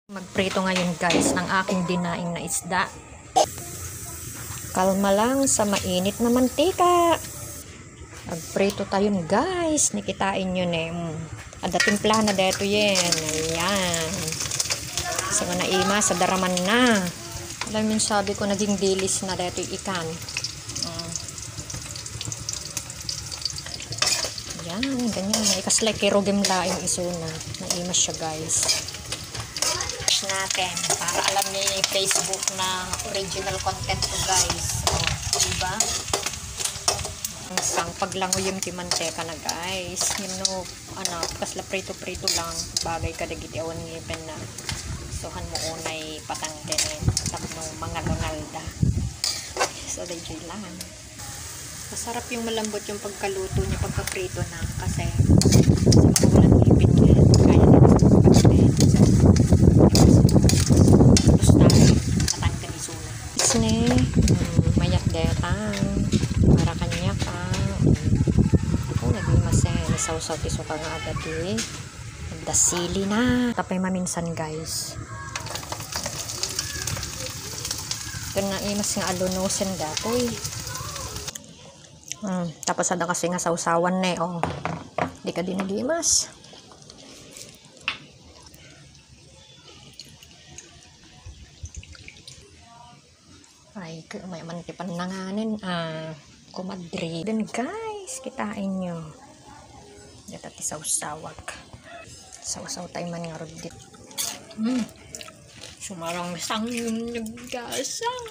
Magprito ngayon guys ng aking dinaing na isda. Kalma lang sa mainit na mantika. Magprito tayo guys. Nikitain nyo na ada timpla na dito yan. Ayan. Sa nga naima sa daraman na. Alam yung sabi ko naging dilis na dito yung ikan. Ayan. Ganyan. Ikaslay kay Rogem laing isuna. Naima siya guys. Natin para alam ni Facebook na original content to guys. Diba? Ang paglango yung timanteka na guys. Yung no, kasla prito-prito lang. Bagay ka dagiti awan ngipin na. Suhan mo unay patangkin. Tapos no, mga Ronalda. So, legit lang. Masarap yung malambot yung pagkaluto niya pagka-prito na. Kasi sa makulang ngipin niya. Kaya na pagkatin. Mayak detang para kanya ka naging masen sausaw piso ka nga agad dasili na tapay maminsan guys ito na mas nga alunusin datoy tapos ada kasi nga sausawan na di ka din nagimas. Ay, may mantipan na nganin. Kumadri. Then guys, kitain nyo. Dito ti sawsawag. Sawasaw tayo man nga rodit. Sumarang sang yung naggasang.